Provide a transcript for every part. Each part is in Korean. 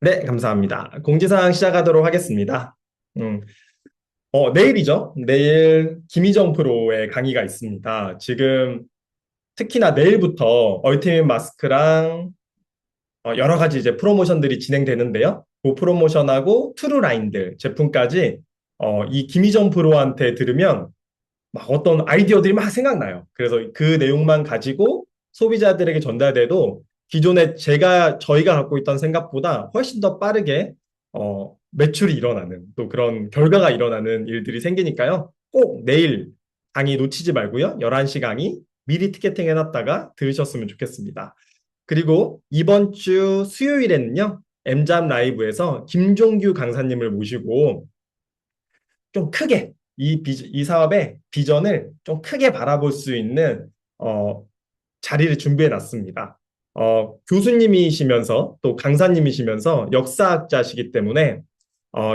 네, 감사합니다. 공지사항 시작하도록 하겠습니다. 음, 내일이죠. 내일 김희정 프로의 강의가 있습니다. 지금 특히나 내일부터 얼티밋 마스크랑 여러 가지 이제 프로모션들이 진행되는데요. 그 프로모션하고 트루라인들 제품까지 이 김희정 프로한테 들으면 막 어떤 아이디어들이 막 생각나요. 그래서 그 내용만 가지고 소비자들에게 전달돼도 기존에 저희가 갖고 있던 생각보다 훨씬 더 빠르게 매출이 일어나는 또 그런 결과가 일어나는 일들이 생기니까요. 꼭 내일 강의 놓치지 말고요. 11시 강의 미리 티켓팅 해놨다가 들으셨으면 좋겠습니다. 그리고 이번 주 수요일에는요. 엠잡 라이브에서 김종규 강사님을 모시고 좀 크게 이 사업의 비전을 좀 크게 바라볼 수 있는 어, 자리를 준비해 놨습니다. 교수님이시면서 또 강사님이시면서 역사학자시기 때문에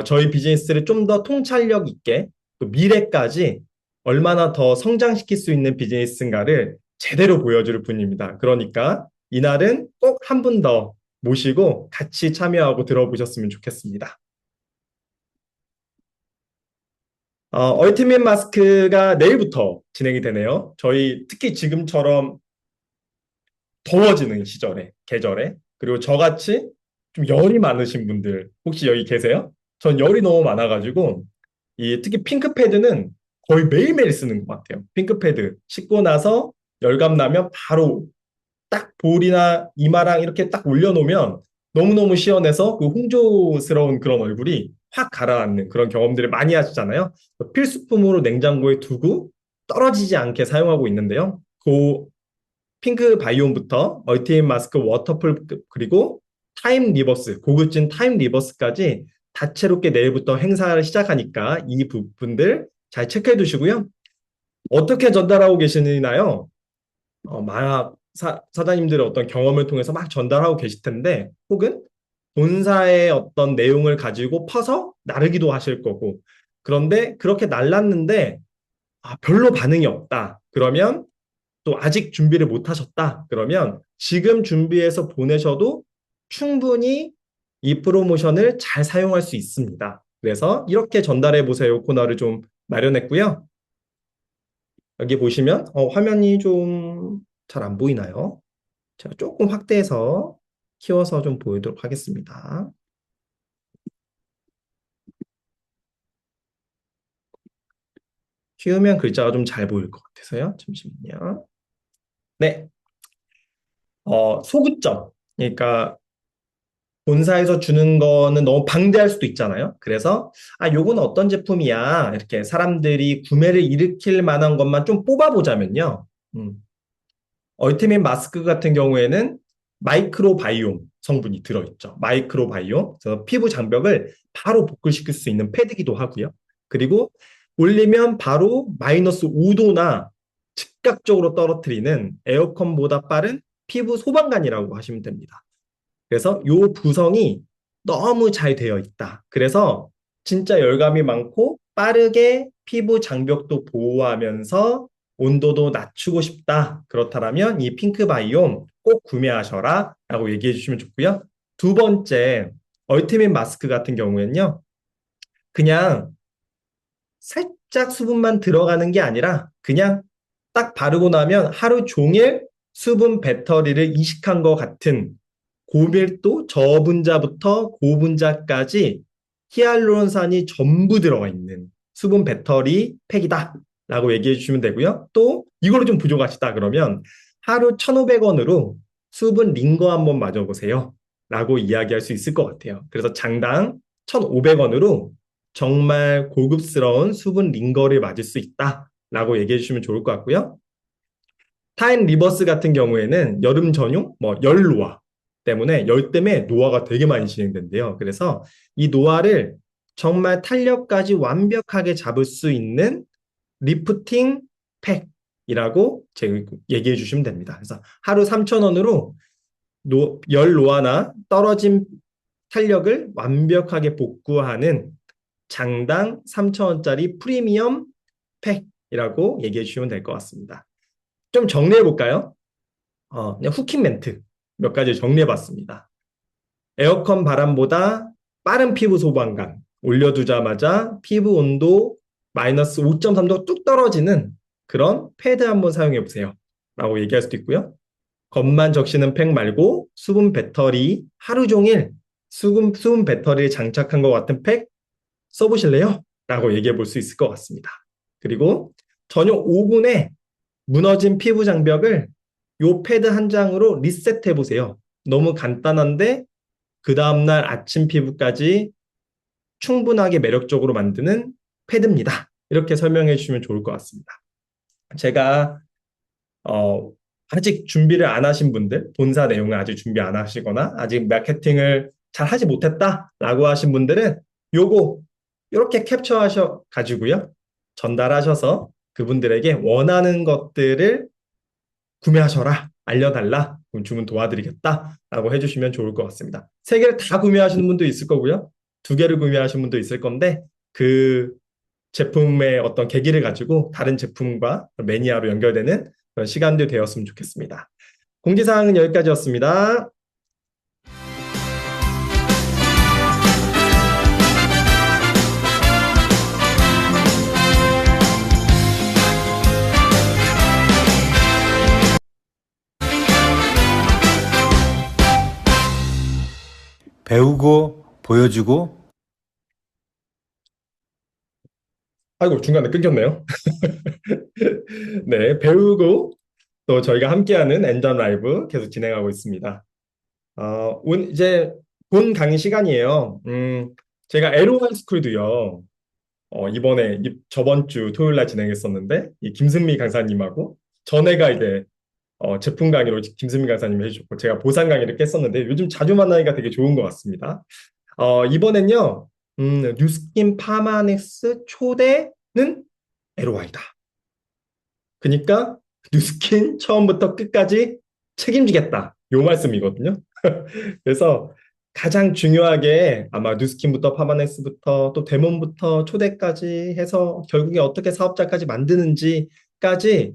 저희 비즈니스를 좀 더 통찰력 있게 또 미래까지 얼마나 더 성장시킬 수 있는 비즈니스인가를 제대로 보여줄 분입니다. 그러니까 이날은 꼭 한 분 더 모시고 같이 참여하고 들어보셨으면 좋겠습니다. 얼티밋 마스크가 내일부터 진행이 되네요. 저희 특히 지금처럼 더워지는 계절에, 그리고 저같이 좀 열이 많으신 분들 혹시 여기 계세요? 전 열이 너무 많아가지고, 특히 핑크패드는 거의 매일매일 쓰는 것 같아요. 핑크패드 씻고 나서 열감 나면 바로 딱 볼이나 이마랑 이렇게 딱 올려놓으면 너무너무 시원해서 그 홍조스러운 그런 얼굴이 확 가라앉는 그런 경험들을 많이 하시잖아요. 필수품으로 냉장고에 두고 떨어지지 않게 사용하고 있는데요. 그 핑크 바이옴부터 얼티밋 마스크 워터풀 그리고 타임 리버스 고급진 타임 리버스까지 다채롭게 내일부터 행사를 시작하니까 이 부분들 잘 체크해 두시고요. 어떻게 전달하고 계시나요? 사장님들의 어떤 경험을 통해서 막 전달하고 계실 텐데, 혹은 본사의 어떤 내용을 가지고 퍼서 나르기도 하실 거고, 그런데 그렇게 날랐는데, 별로 반응이 없다. 그러면 또 아직 준비를 못 하셨다. 그러면 지금 준비해서 보내셔도 충분히 이 프로모션을 잘 사용할 수 있습니다. 그래서 이렇게 전달해 보세요 코너를 좀 마련했고요. 여기 보시면 화면이 좀 잘 안 보이나요? 제가 조금 확대해서 키워서 좀 보이도록 하겠습니다. 키우면 글자가 좀 잘 보일 것 같아서요. 잠시만요. 네, 소구점. 그러니까 본사에서 주는 거는 너무 방대할 수도 있잖아요. 그래서 요거는 어떤 제품이야. 이렇게 사람들이 구매를 일으킬 만한 것만 좀 뽑아보자면요. 음, 얼티밋 마스크 같은 경우에는 마이크로바이옴 성분이 들어있죠. 마이크로바이옴. 그래서 피부 장벽을 바로 복구시킬 수 있는 패드기도 하고요. 그리고 올리면 바로 마이너스 5도나 즉각적으로 떨어뜨리는 에어컨보다 빠른 피부 소방관이라고 하시면 됩니다. 그래서 요 구성이 너무 잘 되어 있다. 그래서 진짜 열감이 많고 빠르게 피부 장벽도 보호하면서 온도도 낮추고 싶다. 그렇다면 이 핑크 바이옴 꼭 구매하셔라 라고 얘기해 주시면 좋고요. 두 번째, 얼티밋 마스크 같은 경우에는요. 그냥 살짝 수분만 들어가는 게 아니라 그냥 딱 바르고 나면 하루 종일 수분 배터리를 이식한 것 같은 고밀도 저분자부터 고분자까지 히알루론산이 전부 들어가 있는 수분 배터리 팩이다 라고 얘기해 주시면 되고요. 또 이걸로 좀 부족하시다 그러면 하루 1,500원으로 수분 링거 한번 맞아보세요 라고 이야기할 수 있을 것 같아요. 그래서 장당 1,500원으로 정말 고급스러운 수분 링거를 맞을 수 있다 라고 얘기해 주시면 좋을 것 같고요. 타임 리버스 같은 경우에는 여름 전용 열 노화 때문에 열 때문에 노화가 되게 많이 진행된대요. 그래서 이 노화를 정말 탄력까지 완벽하게 잡을 수 있는 리프팅 팩이라고 제가 얘기해 주시면 됩니다. 그래서 하루 3,000원으로 열 노화나 떨어진 탄력을 완벽하게 복구하는 장당 3,000원짜리 프리미엄 팩이라고 얘기해 주시면 될 것 같습니다. 좀 정리해 볼까요? 그냥 후킹 멘트 몇 가지 정리해 봤습니다. 에어컨 바람보다 빠른 피부 소방감, 올려두자마자 피부 온도 마이너스 5.3도 뚝 떨어지는 그런 패드 한번 사용해 보세요. 라고 얘기할 수도 있고요. 겉만 적시는 팩 말고 수분 배터리 하루 종일 수분 배터리에 장착한 것 같은 팩 써보실래요? 라고 얘기해 볼 수 있을 것 같습니다. 그리고 저녁 5분에 무너진 피부 장벽을 요 패드 한 장으로 리셋해 보세요. 너무 간단한데 그 다음날 아침 피부까지 충분하게 매력적으로 만드는 패드입니다. 이렇게 설명해 주시면 좋을 것 같습니다. 제가 어, 아직 준비를 안 하신 분들, 본사 내용을 아직 준비 안 하시거나 아직 마케팅을 잘 하지 못했다라고 하신 분들은 요거 이렇게 캡처하셔 가지고요. 전달하셔서 그분들에게 원하는 것들을 구매하셔라, 알려달라, 그럼 주문 도와드리겠다라고 해주시면 좋을 것 같습니다. 세 개를 다 구매하시는 분도 있을 거고요. 두 개를 구매하시는 분도 있을 건데 그 제품의 어떤 계기를 가지고 다른 제품과 매니아로 연결되는 그런 시간도 되었으면 좋겠습니다. 공지사항은 여기까지였습니다. 배우고 보여주고 아이고, 중간에 끊겼네요. 네, 배우고 또 저희가 함께하는 엔전 라이브 계속 진행하고 있습니다. 이제 본 강의 시간이에요. 제가 LOI 스쿨도요, 이번에 저번 주 토요일 날 진행했었는데, 이 김승미 강사님하고 전에가 이제 제품 강의로 김승미 강사님이 해주셨고, 제가 보상 강의를 깼었는데, 요즘 자주 만나니까 되게 좋은 것 같습니다. 이번엔요, 뉴스킨 파마넥스 초대는 LOI다. 그러니까 뉴스킨 처음부터 끝까지 책임지겠다. 요 말씀이거든요. 그래서 가장 중요하게 아마 뉴스킨부터 파마넥스부터 또 데몬부터 초대까지 해서 결국에 어떻게 사업자까지 만드는지까지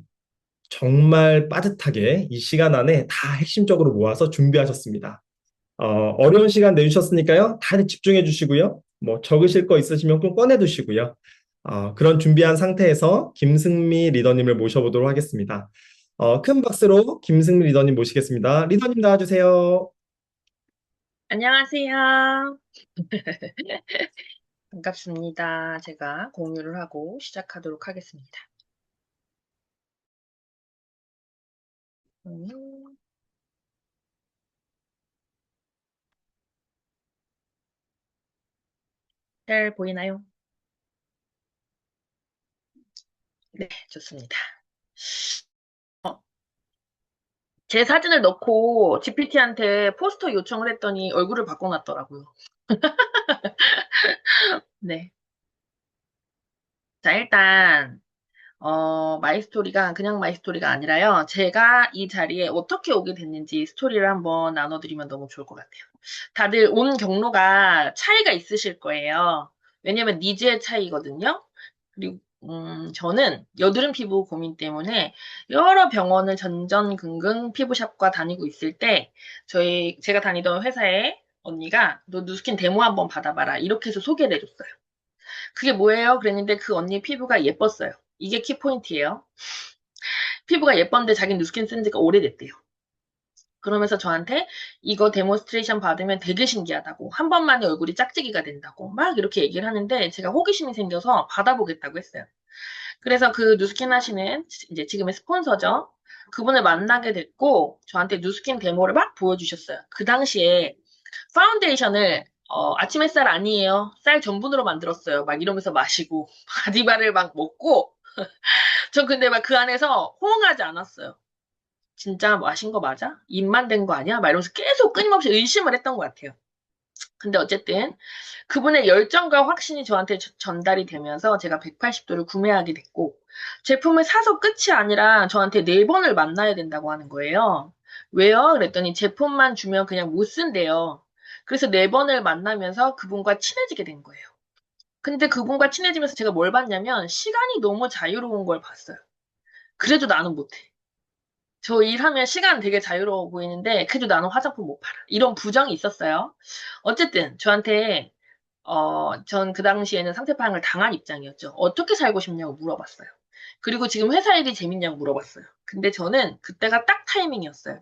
정말 빠듯하게 이 시간 안에 다 핵심적으로 모아서 준비하셨습니다. 어려운 시간 내주셨으니까요. 다들 집중해 주시고요. 뭐 적으실 거 있으시면 좀 꺼내 두시고요. 그런 준비한 상태에서 김승미 리더님을 모셔보도록 하겠습니다. 큰 박수로 김승미 리더님 모시겠습니다. 리더님 나와주세요. 안녕하세요. 반갑습니다. 제가 공유를 하고 시작하도록 하겠습니다. 음, 잘 보이나요? 네, 좋습니다. 제 사진을 넣고 GPT한테 포스터 요청을 했더니 얼굴을 바꿔놨더라고요. 네. 자, 일단 마이스토리가 그냥 마이스토리가 아니라요. 제가 이 자리에 어떻게 오게 됐는지 스토리를 한번 나눠드리면 너무 좋을 것 같아요. 다들 온 경로가 차이가 있으실 거예요. 왜냐면 니즈의 차이거든요. 그리고 저는 여드름 피부 고민 때문에 여러 병원을 전전긍긍 피부샵과 다니고 있을 때 제가 다니던 회사에 언니가 너 누스킨 데모 한번 받아봐라 이렇게 해서 소개를 해줬어요. 그게 뭐예요? 그랬는데 그 언니 피부가 예뻤어요. 이게 키포인트예요. 피부가 예뻤는데 자기 누스킨 쓴 지가 오래됐대요. 그러면서 저한테 이거 데모스트레이션 받으면 되게 신기하다고 한 번만에 얼굴이 짝짝이가 된다고 막 이렇게 얘기를 하는데 제가 호기심이 생겨서 받아보겠다고 했어요. 그래서 그 누스킨 하시는 이제 지금의 스폰서죠. 그분을 만나게 됐고 저한테 누스킨 데모를 막 보여주셨어요. 그 당시에 파운데이션을 아침 햇살 아니에요. 쌀 전분으로 만들었어요. 막 이러면서 마시고 바디바를 막 먹고 전 근데 막 그 안에서 호응하지 않았어요. 진짜 마신 거 맞아? 입만 된 거 아니야? 막 이러면서 계속 끊임없이 의심을 했던 것 같아요. 근데 어쨌든 그분의 열정과 확신이 저한테 전달이 되면서 제가 180도를 구매하게 됐고 제품을 사서 끝이 아니라 저한테 4번을 만나야 된다고 하는 거예요. 왜요? 그랬더니 제품만 주면 그냥 못 쓴대요. 그래서 4번을 만나면서 그분과 친해지게 된 거예요. 근데 그분과 친해지면서 제가 뭘 봤냐면 시간이 너무 자유로운 걸 봤어요. 그래도 나는 못해. 저 일하면 시간 되게 자유로워 보이는데, 그래도 나는 화장품 못 팔아. 이런 부정이 있었어요. 어쨌든, 저한테, 전 그 당시에는 상세 파행을 당한 입장이었죠. 어떻게 살고 싶냐고 물어봤어요. 그리고 지금 회사 일이 재밌냐고 물어봤어요. 근데 저는 그때가 딱 타이밍이었어요.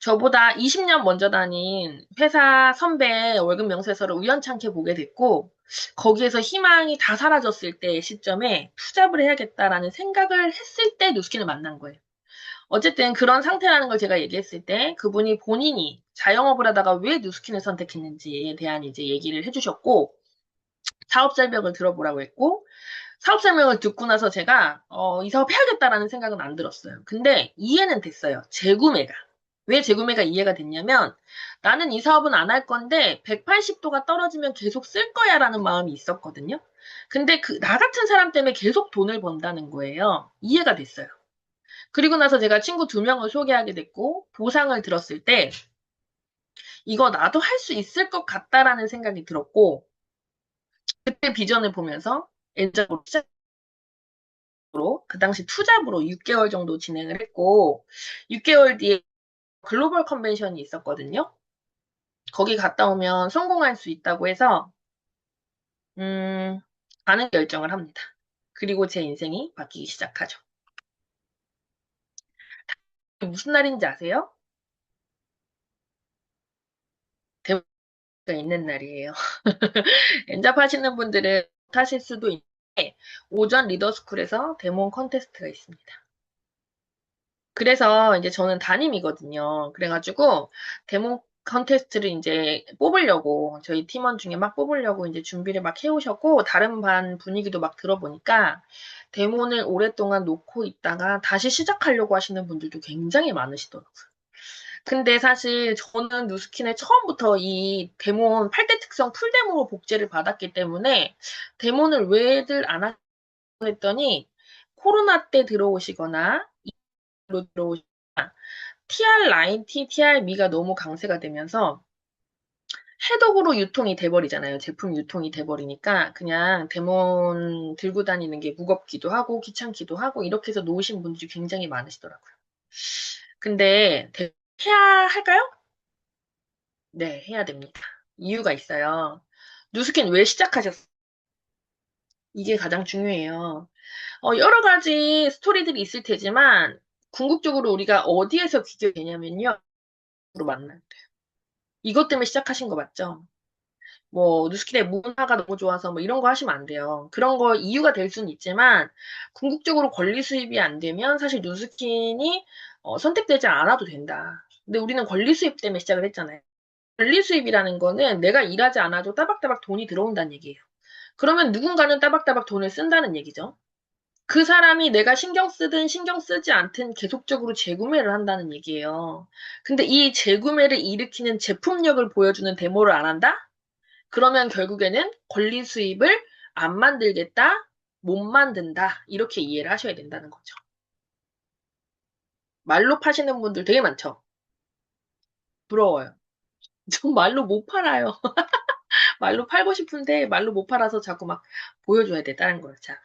저보다 20년 먼저 다닌 회사 선배 월급 명세서를 우연찮게 보게 됐고, 거기에서 희망이 다 사라졌을 때 시점에 투잡을 해야겠다라는 생각을 했을 때 뉴스킨을 만난 거예요. 어쨌든 그런 상태라는 걸 제가 얘기했을 때 그분이 본인이 자영업을 하다가 왜 뉴스킨을 선택했는지에 대한 이제 얘기를 해주셨고, 사업 설명을 들어보라고 했고, 사업 설명을 듣고 나서 제가 이 사업 해야겠다라는 생각은 안 들었어요. 근데 이해는 됐어요. 재구매가. 왜 재구매가 이해가 됐냐면 나는 이 사업은 안 할 건데 180도가 떨어지면 계속 쓸 거야라는 마음이 있었거든요. 근데 나 같은 사람 때문에 계속 돈을 번다는 거예요. 이해가 됐어요. 그리고 나서 제가 친구 2명을 소개하게 됐고 보상을 들었을 때 이거 나도 할 수 있을 것 같다라는 생각이 들었고 그때 비전을 보면서 엔잡으로 그 당시 투잡으로 6개월 정도 진행을 했고 6개월 뒤에 글로벌 컨벤션이 있었거든요. 거기 갔다 오면 성공할 수 있다고 해서 가는 결정을 합니다. 그리고 제 인생이 바뀌기 시작하죠. 무슨 날인지 아세요? 대회가 있는 날이에요. 엔잡 하시는 분들은 하실 수도 있는데 오전 리더스쿨에서 데몬 컨테스트가 있습니다. 그래서 이제 저는 담임이거든요. 그래가지고 데모 컨테스트를 이제 뽑으려고 저희 팀원 중에 막 뽑으려고 이제 준비를 막 해오셨고 다른 반 분위기도 막 들어보니까 데모를 오랫동안 놓고 있다가 다시 시작하려고 하시는 분들도 굉장히 많으시더라고요. 근데 사실 저는 누스킨에 처음부터 이 데몬 8대 특성 풀데모로 복제를 받았기 때문에 데몬을 왜들 안 하려고 했더니 코로나 때 들어오시거나 로 들어오시거나 TR9, TR미가 너무 강세가 되면서 해독으로 유통이 돼버리잖아요. 제품 유통이 돼버리니까 그냥 데몬 들고 다니는 게 무겁기도 하고 귀찮기도 하고 이렇게 해서 놓으신 분들이 굉장히 많으시더라고요. 근데 해야 할까요? 네, 해야 됩니다. 이유가 있어요. 누스킨 왜 시작하셨어요? 이게 가장 중요해요. 여러 가지 스토리들이 있을 테지만 궁극적으로 우리가 어디에서 귀결되냐면요. 으로 만나요. 이것 때문에 시작하신 거 맞죠? 뭐 뉴스킨의 문화가 너무 좋아서 뭐 이런 거 하시면 안 돼요. 그런 거 이유가 될 수는 있지만 궁극적으로 권리 수입이 안 되면 사실 뉴스킨이 선택되지 않아도 된다. 근데 우리는 권리 수입 때문에 시작을 했잖아요. 권리 수입이라는 거는 내가 일하지 않아도 따박따박 돈이 들어온다는 얘기예요. 그러면 누군가는 따박따박 돈을 쓴다는 얘기죠. 그 사람이 내가 신경 쓰든 신경 쓰지 않든 계속적으로 재구매를 한다는 얘기예요. 근데 이 재구매를 일으키는 제품력을 보여주는 데모를 안 한다? 그러면 결국에는 권리 수입을 안 만들겠다, 못 만든다, 이렇게 이해를 하셔야 된다는 거죠. 말로 파시는 분들 되게 많죠? 부러워요. 전 말로 못 팔아요. 말로 팔고 싶은데 말로 못 팔아서 자꾸 막 보여줘야 돼, 다른 걸. 자,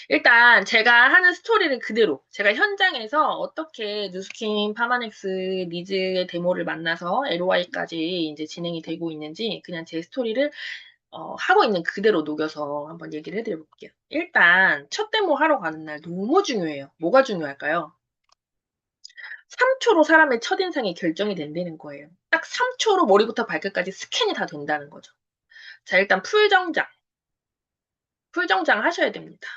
일단 제가 하는 스토리를 그대로 제가 현장에서 어떻게 뉴스킨 파마넥스 리즈의 데모를 만나서 LOI까지 이제 진행이 되고 있는지 그냥 제 스토리를 하고 있는 그대로 녹여서 한번 얘기를 해드려 볼게요. 일단 첫 데모 하러 가는 날 너무 중요해요. 뭐가 중요할까요? 3초로 사람의 첫인상이 결정이 된다는 거예요. 딱 3초로 머리부터 발끝까지 스캔이 다 된다는 거죠. 자, 일단 풀정장 하셔야 됩니다.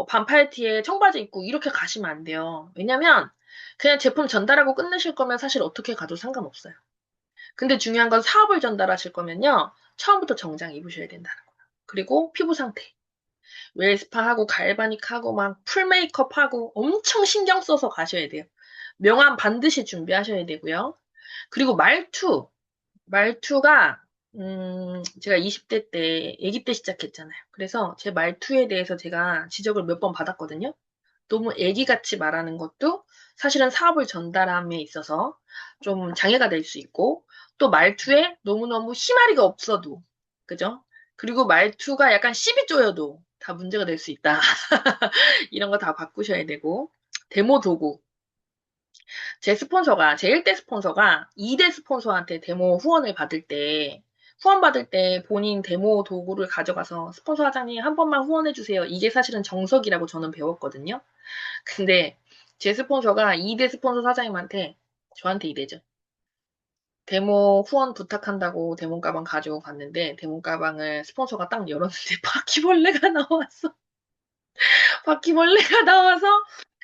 반팔티에 청바지 입고 이렇게 가시면 안 돼요. 왜냐면 그냥 제품 전달하고 끝내실 거면 사실 어떻게 가도 상관없어요. 근데 중요한 건 사업을 전달하실 거면요. 처음부터 정장 입으셔야 된다는 거예요. 그리고 피부 상태. 웰스파하고 갈바닉하고 막 풀 메이크업하고 엄청 신경 써서 가셔야 돼요. 명암 반드시 준비하셔야 되고요. 그리고 말투가 제가 20대 때 아기 때 시작했잖아요. 그래서 제 말투에 대해서 제가 지적을 몇 번 받았거든요. 너무 아기같이 말하는 것도 사실은 사업을 전달함에 있어서 좀 장애가 될 수 있고 또 말투에 너무너무 희마리가 없어도 그죠? 그리고 말투가 약간 씹이 쪼여도 다 문제가 될 수 있다. 이런 거 다 바꾸셔야 되고 데모 도구. 제 1대 스폰서가 2대 스폰서한테 데모 후원을 받을 때, 후원 받을 때 본인 데모 도구를 가져가서 스폰서 사장님 한 번만 후원해 주세요. 이게 사실은 정석이라고 저는 배웠거든요. 근데 제 스폰서가 2대 스폰서 사장님한테 저한테 이래죠. 데모 후원 부탁한다고 데모 가방 가지고 갔는데 데모 가방을 스폰서가 딱 열었는데 바퀴벌레가 나왔어. 바퀴벌레가 나와서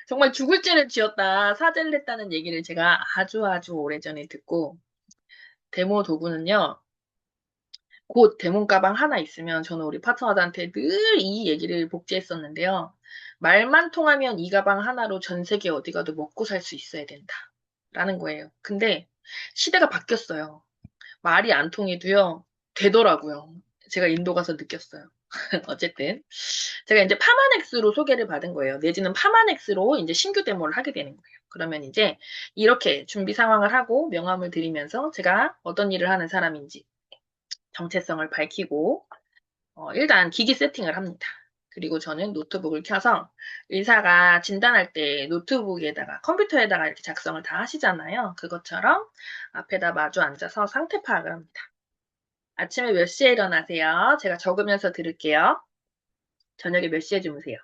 정말 죽을 죄를 지었다. 사죄를 했다는 얘기를 제가 아주 아주 오래전에 듣고 데모 도구는요. 곧 데모 가방 하나 있으면 저는 우리 파트너들한테 늘 이 얘기를 복제했었는데요. 말만 통하면 이 가방 하나로 전 세계 어디 가도 먹고 살 수 있어야 된다. 라는 거예요. 근데 시대가 바뀌었어요. 말이 안 통해도요. 되더라고요. 제가 인도 가서 느꼈어요. 어쨌든 제가 이제 파마넥스로 소개를 받은 거예요. 내지는 파마넥스로 이제 신규 데모를 하게 되는 거예요. 그러면 이제 이렇게 준비 상황을 하고 명함을 드리면서 제가 어떤 일을 하는 사람인지 정체성을 밝히고 일단 기기 세팅을 합니다. 그리고 저는 노트북을 켜서 의사가 진단할 때 노트북에다가 컴퓨터에다가 이렇게 작성을 다 하시잖아요. 그것처럼 앞에다 마주 앉아서 상태 파악을 합니다. 아침에 몇 시에 일어나세요? 제가 적으면서 들을게요. 저녁에 몇 시에 주무세요?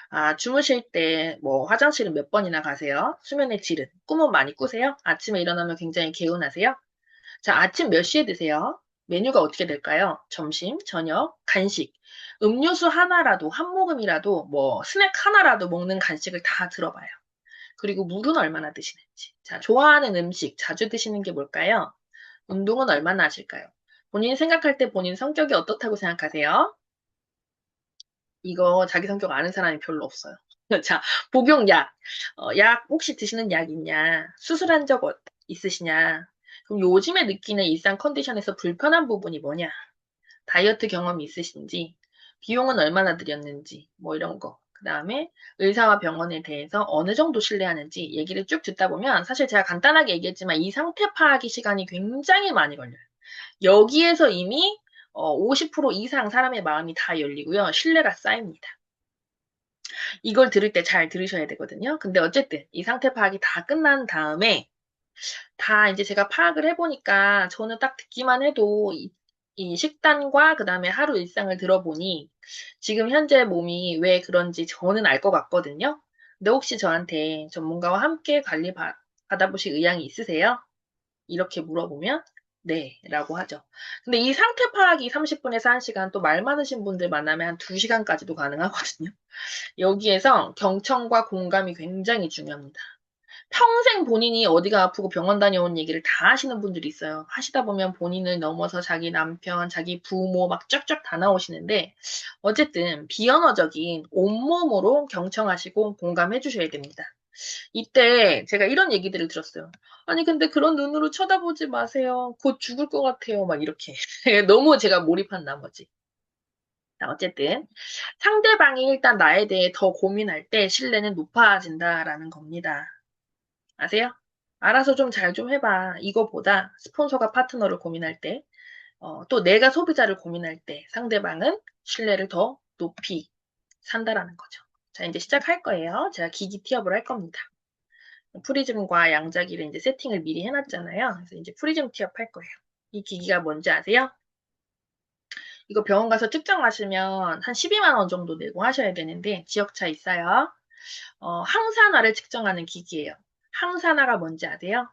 아, 주무실 때 뭐 화장실은 몇 번이나 가세요? 수면의 질은? 꿈은 많이 꾸세요? 아침에 일어나면 굉장히 개운하세요? 자, 아침 몇 시에 드세요? 메뉴가 어떻게 될까요? 점심, 저녁, 간식. 음료수 하나라도, 한 모금이라도, 뭐, 스낵 하나라도 먹는 간식을 다 들어봐요. 그리고 물은 얼마나 드시는지. 자, 좋아하는 음식, 자주 드시는 게 뭘까요? 운동은 얼마나 하실까요? 본인 생각할 때 본인 성격이 어떻다고 생각하세요? 이거 자기 성격 아는 사람이 별로 없어요. 자, 복용약. 약 혹시 드시는 약 있냐? 수술한 적 있으시냐? 그럼 요즘에 느끼는 일상 컨디션에서 불편한 부분이 뭐냐? 다이어트 경험이 있으신지, 비용은 얼마나 들였는지, 뭐 이런 거. 그 다음에 의사와 병원에 대해서 어느 정도 신뢰하는지 얘기를 쭉 듣다 보면 사실 제가 간단하게 얘기했지만 이 상태 파악이 시간이 굉장히 많이 걸려요. 여기에서 이미 50% 이상 사람의 마음이 다 열리고요. 신뢰가 쌓입니다. 이걸 들을 때 잘 들으셔야 되거든요. 근데 어쨌든 이 상태 파악이 다 끝난 다음에 다 이제 제가 파악을 해보니까 저는 딱 듣기만 해도 이 식단과 그 다음에 하루 일상을 들어보니 지금 현재 몸이 왜 그런지 저는 알 것 같거든요. 근데 혹시 저한테 전문가와 함께 관리 받아보실 의향이 있으세요? 이렇게 물어보면 네, 라고 하죠. 근데 이 상태 파악이 30분에서 1시간 또 말 많으신 분들 만나면 한 2시간까지도 가능하거든요. 여기에서 경청과 공감이 굉장히 중요합니다. 평생 본인이 어디가 아프고 병원 다녀온 얘기를 다 하시는 분들이 있어요. 하시다 보면 본인을 넘어서 자기 남편, 자기 부모 막 쫙쫙 다 나오시는데 어쨌든 비언어적인 온몸으로 경청하시고 공감해 주셔야 됩니다. 이때 제가 이런 얘기들을 들었어요. 아니 근데 그런 눈으로 쳐다보지 마세요. 곧 죽을 것 같아요. 막 이렇게. 너무 제가 몰입한 나머지. 자, 어쨌든 상대방이 일단 나에 대해 더 고민할 때 신뢰는 높아진다라는 겁니다. 아세요? 알아서 좀 잘 좀 해봐. 이거보다 스폰서가 파트너를 고민할 때, 또 내가 소비자를 고민할 때 상대방은 신뢰를 더 높이 산다라는 거죠. 자, 이제 시작할 거예요. 제가 기기 티업을 할 겁니다. 프리즘과 양자기를 이제 세팅을 미리 해놨잖아요. 그래서 이제 프리즘 티업 할 거예요. 이 기기가 뭔지 아세요? 이거 병원 가서 측정하시면 한 12만 원 정도 내고 하셔야 되는데 지역차 있어요. 항산화를 측정하는 기기예요. 항산화가 뭔지 아세요?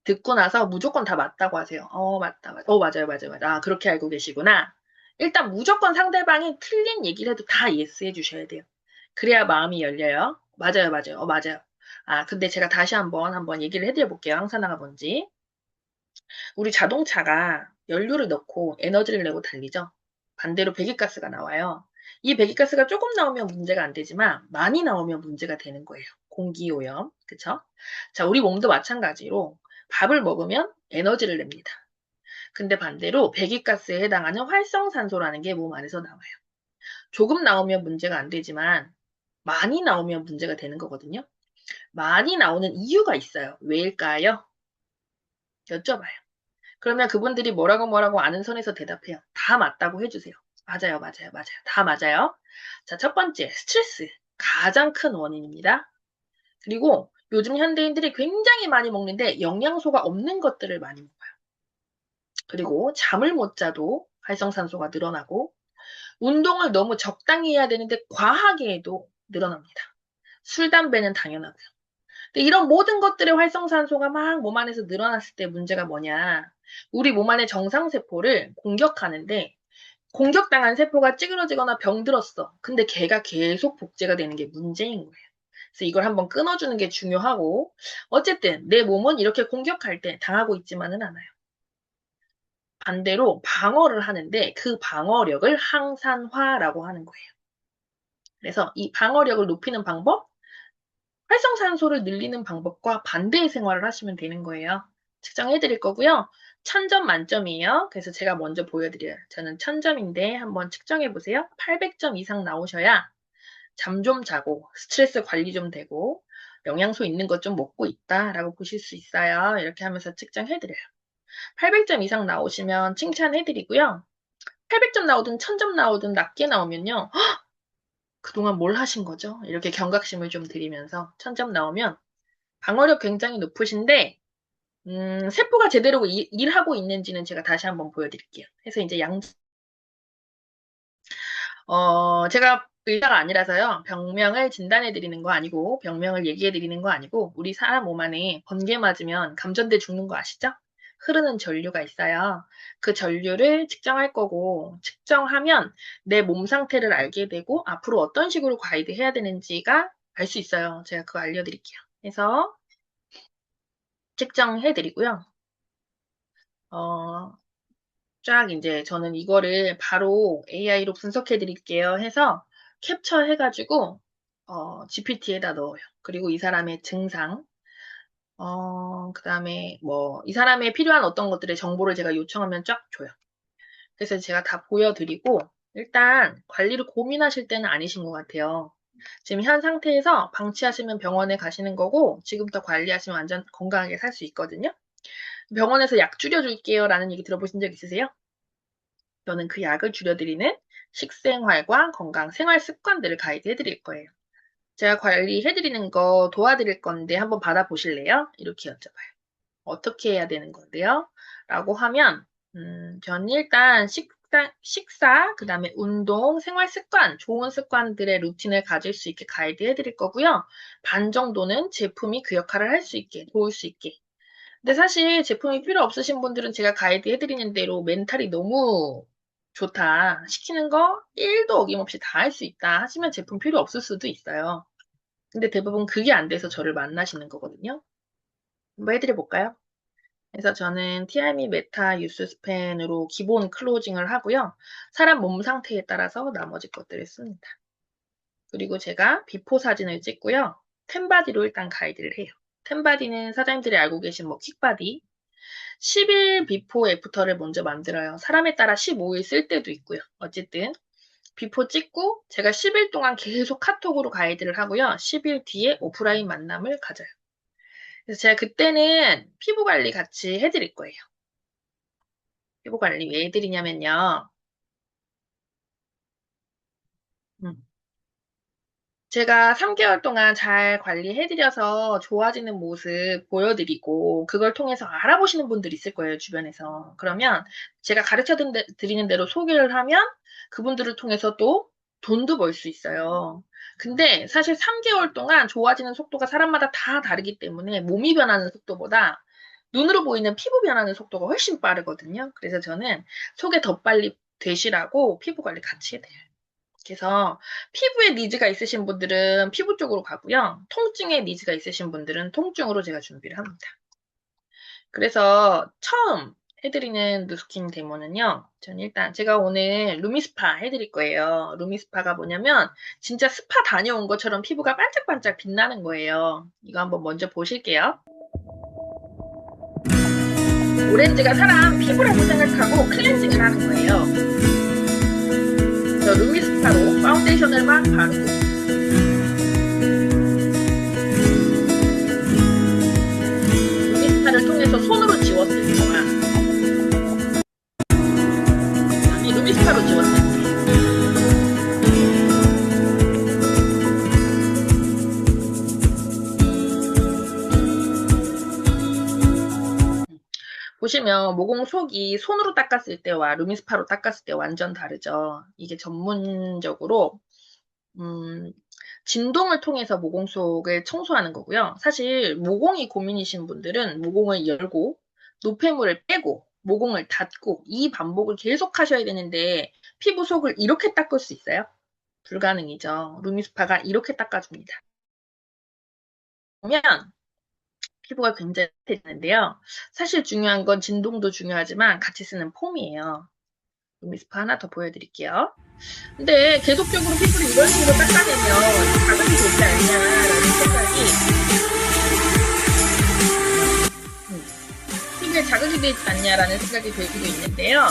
듣고 나서 무조건 다 맞다고 하세요. 맞다, 맞다. 맞아요, 맞아요, 맞아요. 아, 그렇게 알고 계시구나. 일단 무조건 상대방이 틀린 얘기를 해도 다 예스 해주셔야 돼요. 그래야 마음이 열려요. 맞아요, 맞아요. 맞아요. 아, 근데 제가 다시 한번 얘기를 해드려 볼게요. 항산화가 뭔지. 우리 자동차가 연료를 넣고 에너지를 내고 달리죠. 반대로 배기가스가 나와요. 이 배기가스가 조금 나오면 문제가 안 되지만 많이 나오면 문제가 되는 거예요. 공기오염, 그쵸? 자, 우리 몸도 마찬가지로 밥을 먹으면 에너지를 냅니다. 근데 반대로 배기가스에 해당하는 활성산소라는 게 몸 안에서 나와요. 조금 나오면 문제가 안 되지만 많이 나오면 문제가 되는 거거든요. 많이 나오는 이유가 있어요. 왜일까요? 여쭤봐요. 그러면 그분들이 뭐라고 아는 선에서 대답해요. 다 맞다고 해주세요. 맞아요, 맞아요, 맞아요. 다 맞아요. 자, 첫 번째, 스트레스. 가장 큰 원인입니다. 그리고 요즘 현대인들이 굉장히 많이 먹는데 영양소가 없는 것들을 많이 먹어요. 그리고 잠을 못 자도 활성산소가 늘어나고 운동을 너무 적당히 해야 되는데 과하게 해도 늘어납니다. 술, 담배는 당연하고요. 근데 이런 모든 것들의 활성산소가 막 몸 안에서 늘어났을 때 문제가 뭐냐. 우리 몸 안의 정상세포를 공격하는데 공격당한 세포가 찌그러지거나 병들었어. 근데 걔가 계속 복제가 되는 게 문제인 거예요. 그래서 이걸 한번 끊어주는 게 중요하고 어쨌든 내 몸은 이렇게 공격할 때 당하고 있지만은 않아요. 반대로 방어를 하는데 그 방어력을 항산화라고 하는 거예요. 그래서 이 방어력을 높이는 방법, 활성산소를 늘리는 방법과 반대의 생활을 하시면 되는 거예요. 측정해 드릴 거고요. 1000점 만점이에요. 그래서 제가 먼저 보여드려요. 저는 1000점인데 한번 측정해 보세요. 800점 이상 나오셔야 잠 좀 자고 스트레스 관리 좀 되고 영양소 있는 것 좀 먹고 있다라고 보실 수 있어요. 이렇게 하면서 측정해 드려요. 800점 이상 나오시면 칭찬해 드리고요. 800점 나오든 1000점 나오든 낮게 나오면요. 그동안 뭘 하신 거죠? 이렇게 경각심을 좀 드리면서 1000점 나오면 방어력 굉장히 높으신데 세포가 제대로 일하고 있는지는 제가 다시 한번 보여드릴게요. 그래서 이제 제가 의사가 아니라서요. 병명을 진단해 드리는 거 아니고 병명을 얘기해 드리는 거 아니고 우리 사람 몸 안에 번개 맞으면 감전돼 죽는 거 아시죠? 흐르는 전류가 있어요. 그 전류를 측정할 거고 측정하면 내 몸 상태를 알게 되고 앞으로 어떤 식으로 가이드 해야 되는지가 알 수 있어요. 제가 그거 알려드릴게요. 그래서 측정해 드리고요. 쫙 이제 저는 이거를 바로 AI로 분석해 드릴게요 해서 캡처해 가지고 GPT에다 넣어요. 그리고 이 사람의 증상, 그다음에 뭐 이 사람의 필요한 어떤 것들의 정보를 제가 요청하면 쫙 줘요. 그래서 제가 다 보여드리고 일단 관리를 고민하실 때는 아니신 것 같아요. 지금 현 상태에서 방치하시면 병원에 가시는 거고 지금부터 관리하시면 완전 건강하게 살 수 있거든요. 병원에서 약 줄여줄게요 라는 얘기 들어보신 적 있으세요? 저는 그 약을 줄여드리는 식생활과 건강 생활 습관들을 가이드 해드릴 거예요. 제가 관리해드리는 거 도와드릴 건데 한번 받아보실래요? 이렇게 여쭤봐요. 어떻게 해야 되는 건데요? 라고 하면 저는 일단 식사, 그 다음에 운동, 생활 습관, 좋은 습관들의 루틴을 가질 수 있게 가이드 해드릴 거고요. 반 정도는 제품이 그 역할을 할 수 있게, 도울 수 있게. 근데 사실 제품이 필요 없으신 분들은 제가 가이드 해드리는 대로 멘탈이 너무 좋다. 시키는 거 1도 어김없이 다 할 수 있다. 하시면 제품 필요 없을 수도 있어요. 근데 대부분 그게 안 돼서 저를 만나시는 거거든요. 한번 해드려 볼까요? 그래서 저는 티아미 메타 유스 스펜으로 기본 클로징을 하고요. 사람 몸 상태에 따라서 나머지 것들을 씁니다. 그리고 제가 비포 사진을 찍고요. 템바디로 일단 가이드를 해요. 템바디는 사장님들이 알고 계신 뭐 킥바디, 10일 비포 애프터를 먼저 만들어요. 사람에 따라 15일 쓸 때도 있고요. 어쨌든 비포 찍고 제가 10일 동안 계속 카톡으로 가이드를 하고요. 10일 뒤에 오프라인 만남을 가져요. 그래서 제가 그때는 피부 관리 같이 해드릴 거예요. 피부 관리 왜 해드리냐면요. 음. 제가 3개월 동안 잘 관리해드려서 좋아지는 모습 보여드리고 그걸 통해서 알아보시는 분들이 있을 거예요, 주변에서. 그러면 제가 가르쳐 드리는 대로 소개를 하면 그분들을 통해서 또 돈도 벌 수 있어요. 근데 사실 3개월 동안 좋아지는 속도가 사람마다 다 다르기 때문에 몸이 변하는 속도보다 눈으로 보이는 피부 변하는 속도가 훨씬 빠르거든요. 그래서 저는 소개 더 빨리 되시라고 피부 관리 같이 해드려요. 그래서 피부에 니즈가 있으신 분들은 피부 쪽으로 가고요. 통증에 니즈가 있으신 분들은 통증으로 제가 준비를 합니다. 그래서 처음 해드리는 누스킨 데모는요. 전 일단 제가 오늘 루미스파 해드릴 거예요. 루미스파가 뭐냐면 진짜 스파 다녀온 것처럼 피부가 반짝반짝 빛나는 거예요. 이거 한번 먼저 보실게요. 오렌지가 사람 피부라고 생각하고 클렌징을 하는 거예요. 저 루미스파로 파운데이션을 막 바르고 루미스파를 통해서 손으로 지웠을 때와 아니 루미스파로 지웠을 때 보시면 모공 속이 손으로 닦았을 때와 루미스파로 닦았을 때 완전 다르죠. 이게 전문적으로 진동을 통해서 모공 속을 청소하는 거고요. 사실 모공이 고민이신 분들은 모공을 열고 노폐물을 빼고 모공을 닫고 이 반복을 계속 하셔야 되는데 피부 속을 이렇게 닦을 수 있어요? 불가능이죠. 루미스파가 이렇게 닦아줍니다. 보면 피부가 굉장히 되는데요. 사실 중요한 건 진동도 중요하지만 같이 쓰는 폼이에요. 루미스파 하나 더 보여드릴게요. 근데 계속적으로 피부를 이런 식으로 닦아내면 자극이 되지 않냐라는 생각이 피부에 자극이 되지 않냐라는 생각이 들기도 있는데요.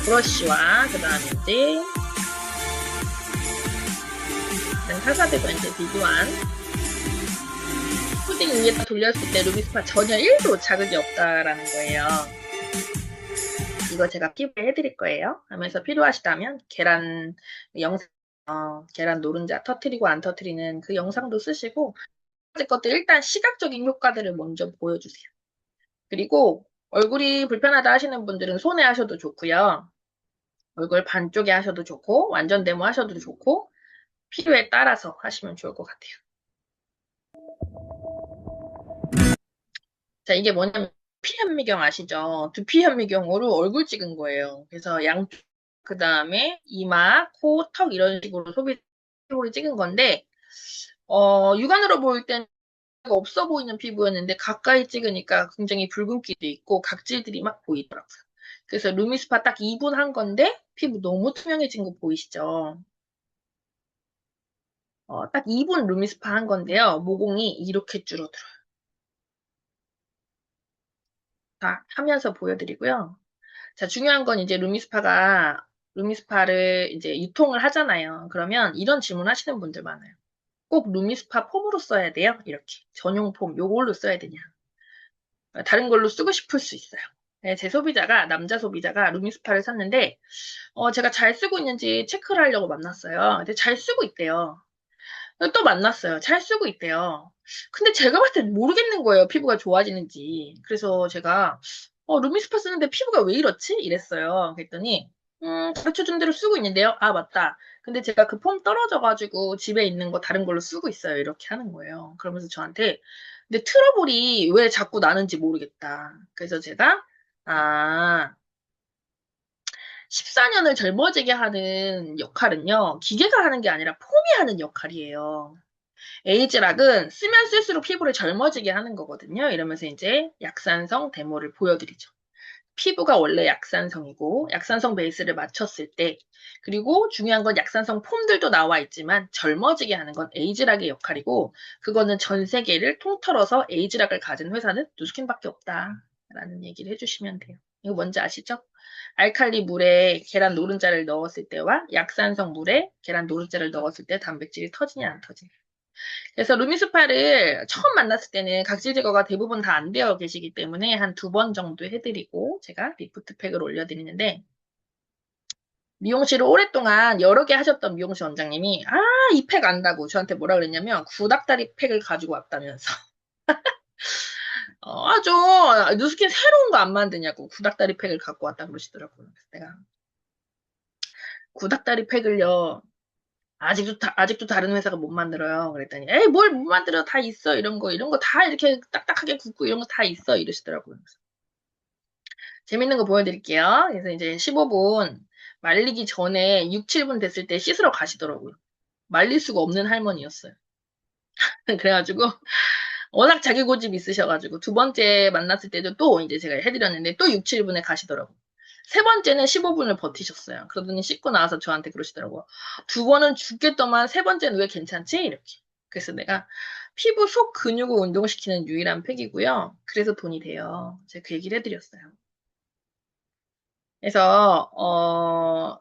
브러쉬와 그 다음에 이제 타사대도 이제 비교한 푸딩 위에다 돌렸을 때 루미스파 전혀 1도 자극이 없다라는 거예요. 이거 제가 피부에 해드릴 거예요. 하면서 필요하시다면 계란 영상, 계란 노른자 터트리고 안 터트리는 그 영상도 쓰시고 것들 일단 시각적인 효과들을 먼저 보여주세요. 그리고 얼굴이 불편하다 하시는 분들은 손에 하셔도 좋고요. 얼굴 반쪽에 하셔도 좋고 완전 데모 하셔도 좋고 필요에 따라서 하시면 좋을 것 같아요. 자, 이게 뭐냐면 두피 현미경 아시죠? 두피 현미경으로 얼굴 찍은 거예요. 그래서 양쪽 그 다음에 이마, 코, 턱 이런 식으로 피부를 찍은 건데 육안으로 보일 때는 없어 보이는 피부였는데 가까이 찍으니까 굉장히 붉은기도 있고 각질들이 막 보이더라고요. 그래서 루미스파 딱 2분 한 건데 피부 너무 투명해진 거 보이시죠? 딱 2분 루미스파 한 건데요. 모공이 이렇게 줄어들어요. 자, 하면서 보여드리고요. 자, 중요한 건 이제 루미스파를 이제 유통을 하잖아요. 그러면 이런 질문 하시는 분들 많아요. 꼭 루미스파 폼으로 써야 돼요? 이렇게. 전용 폼, 요걸로 써야 되냐? 다른 걸로 쓰고 싶을 수 있어요. 네, 제 소비자가, 남자 소비자가 루미스파를 샀는데, 제가 잘 쓰고 있는지 체크를 하려고 만났어요. 근데 잘 쓰고 있대요. 또 만났어요. 잘 쓰고 있대요. 근데 제가 봤을 때 모르겠는 거예요. 피부가 좋아지는지. 그래서 제가 루미스파 쓰는데 피부가 왜 이렇지? 이랬어요. 그랬더니 가르쳐준 대로 쓰고 있는데요. 아, 맞다. 근데 제가 그 폼 떨어져가지고 집에 있는 거 다른 걸로 쓰고 있어요. 이렇게 하는 거예요. 그러면서 저한테 근데 트러블이 왜 자꾸 나는지 모르겠다. 그래서 제가 14년을 젊어지게 하는 역할은요. 기계가 하는 게 아니라 폼이 하는 역할이에요. 에이즈락은 쓰면 쓸수록 피부를 젊어지게 하는 거거든요. 이러면서 이제 약산성 데모를 보여드리죠. 피부가 원래 약산성이고 약산성 베이스를 맞췄을 때 그리고 중요한 건 약산성 폼들도 나와 있지만 젊어지게 하는 건 에이즈락의 역할이고 그거는 전 세계를 통틀어서 에이즈락을 가진 회사는 누스킨밖에 없다라는 얘기를 해주시면 돼요. 이거 뭔지 아시죠? 알칼리 물에 계란 노른자를 넣었을 때와 약산성 물에 계란 노른자를 넣었을 때 단백질이 터지냐 안 터지냐. 그래서 루미스파를 처음 만났을 때는 각질 제거가 대부분 다 안 되어 계시기 때문에 한 2번 정도 해드리고 제가 리프트 팩을 올려드리는데 미용실을 오랫동안 여러 개 하셨던 미용실 원장님이 이 팩 안다고 저한테 뭐라 그랬냐면 구닥다리 팩을 가지고 왔다면서 좀 누스킨 새로운 거 안 만드냐고 구닥다리 팩을 갖고 왔다 그러시더라고요. 그래서 내가 구닥다리 팩을요 아직도 다른 회사가 못 만들어요. 그랬더니, 에이, 뭘 못 만들어. 다 있어. 이런 거 다 이렇게 딱딱하게 굽고 이런 거 다 있어. 이러시더라고요. 재밌는 거 보여드릴게요. 그래서 이제 15분 말리기 전에 6, 7분 됐을 때 씻으러 가시더라고요. 말릴 수가 없는 할머니였어요. 그래가지고, 워낙 자기 고집 있으셔가지고, 2번째 만났을 때도 또 이제 제가 해드렸는데 또 6, 7분에 가시더라고요. 3번째는 15분을 버티셨어요. 그러더니 씻고 나와서 저한테 그러시더라고요. 2번은 죽겠더만 3번째는 왜 괜찮지? 이렇게. 그래서 내가 피부 속 근육을 운동시키는 유일한 팩이고요. 그래서 돈이 돼요. 제가 그 얘기를 해드렸어요. 그래서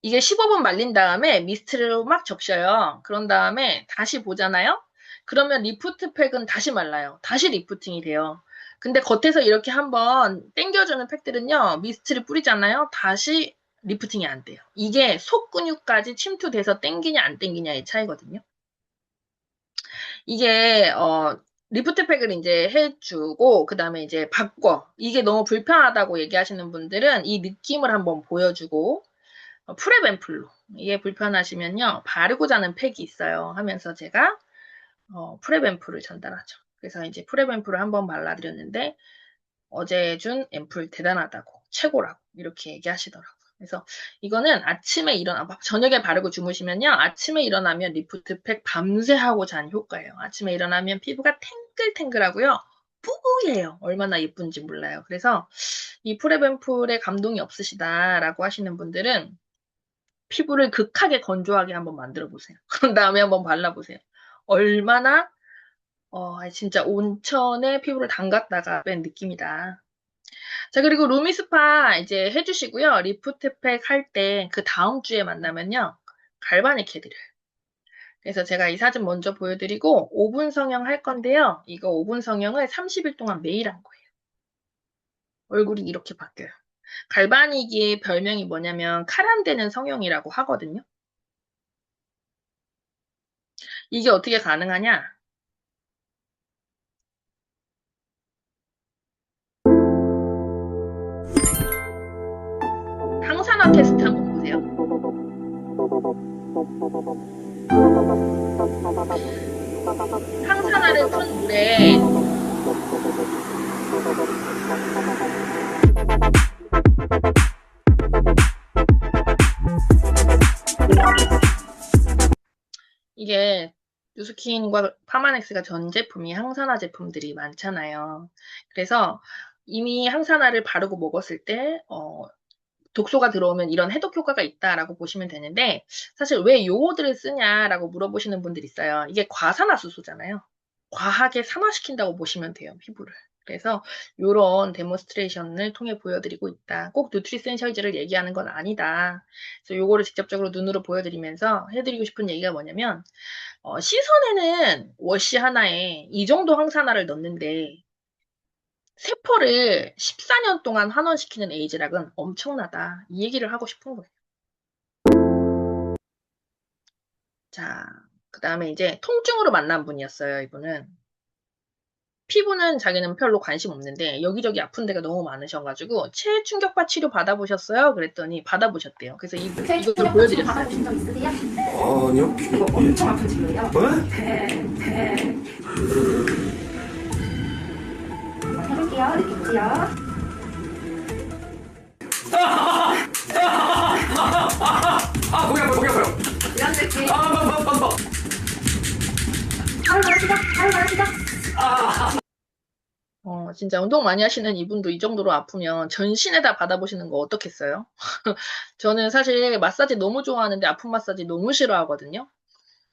이게 15분 말린 다음에 미스트로 막 적셔요. 그런 다음에 다시 보잖아요. 그러면 리프트 팩은 다시 말라요. 다시 리프팅이 돼요. 근데 겉에서 이렇게 한번 당겨주는 팩들은요. 미스트를 뿌리잖아요. 다시 리프팅이 안 돼요. 이게 속 근육까지 침투돼서 당기냐 안 당기냐의 차이거든요. 이게 리프트팩을 이제 해주고 그 다음에 이제 바꿔. 이게 너무 불편하다고 얘기하시는 분들은 이 느낌을 한번 보여주고 프랩앰플로 이게 불편하시면요 바르고 자는 팩이 있어요 하면서 제가 프랩앰플을 전달하죠. 그래서 이제 프랩앰플을 한번 발라드렸는데 어제 준 앰플 대단하다고 최고라고 이렇게 얘기하시더라고요. 그래서 이거는 아침에 저녁에 바르고 주무시면요 아침에 일어나면 리프트팩 밤새 하고 잔 효과예요. 아침에 일어나면 피부가 탱글탱글하고요 뿌예요. 얼마나 예쁜지 몰라요. 그래서 이 프랩앰플에 감동이 없으시다라고 하시는 분들은 피부를 극하게 건조하게 한번 만들어 보세요. 그런 다음에 한번 발라보세요. 얼마나 진짜 온천에 피부를 담갔다가 뺀 느낌이다. 자, 그리고 루미스파 이제 해주시고요. 리프트팩 할 때 그 다음 주에 만나면요. 갈바닉 해드려요. 그래서 제가 이 사진 먼저 보여드리고 5분 성형 할 건데요. 이거 5분 성형을 30일 동안 매일 한 거예요. 얼굴이 이렇게 바뀌어요. 갈바닉의 별명이 뭐냐면 칼 안 되는 성형이라고 하거든요. 이게 어떻게 가능하냐? 항산화 테스트 한번 보세요. 항산화를 푼 물에 이게 뉴스킨과 파마넥스가 전 제품이 항산화 제품들이 많잖아요. 그래서 이미 항산화를 바르고 먹었을 때 독소가 들어오면 이런 해독 효과가 있다라고 보시면 되는데 사실 왜 요거들을 쓰냐라고 물어보시는 분들이 있어요. 이게 과산화수소잖아요. 과하게 산화시킨다고 보시면 돼요, 피부를. 그래서 이런 데몬스트레이션을 통해 보여드리고 있다. 꼭 뉴트리센셜즈를 얘기하는 건 아니다. 그래서 요거를 직접적으로 눈으로 보여드리면서 해드리고 싶은 얘기가 뭐냐면 시선에는 워시 하나에 이 정도 항산화를 넣는데 세포를 14년 동안 환원시키는 에이즈락은 엄청나다. 이 얘기를 하고 싶은 거예요. 자, 그 다음에 이제 통증으로 만난 분이었어요, 이분은. 피부는 자기는 별로 관심 없는데 여기저기 아픈 데가 너무 많으셔가지고 체충격파 치료 받아보셨어요? 그랬더니 받아보셨대요. 그래서 이걸 충격파 치료 보여드렸어요. 받아보신 적 있으세요? 아니요. 이거 엄청 아프지고요. 뭐? 해볼게요. 이렇게 보세요. 거기 아파요. 이런 느낌. 바로 바르시죠. 바로 바르시죠. 진짜 운동 많이 하시는 이분도 이 정도로 아프면 전신에다 받아보시는 거 어떻겠어요? 저는 사실 마사지 너무 좋아하는데 아픈 마사지 너무 싫어하거든요.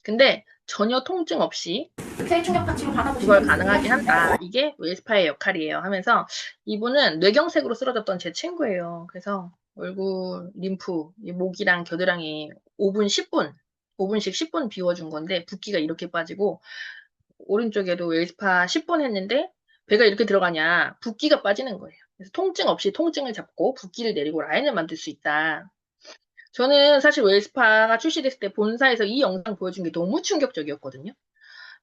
근데 전혀 통증 없이 충격파 치료 받아보신 그걸 적 가능하게 있으세요? 한다. 이게 웨스파의 역할이에요. 하면서 이분은 뇌경색으로 쓰러졌던 제 친구예요. 그래서 얼굴, 림프, 이 목이랑 겨드랑이 5분, 10분, 5분씩 10분 비워준 건데 붓기가 이렇게 빠지고 오른쪽에도 웨스파 10분 했는데 배가 이렇게 들어가냐 붓기가 빠지는 거예요. 그래서 통증 없이 통증을 잡고 붓기를 내리고 라인을 만들 수 있다. 저는 사실 웨스파가 출시됐을 때 본사에서 이 영상 보여준 게 너무 충격적이었거든요.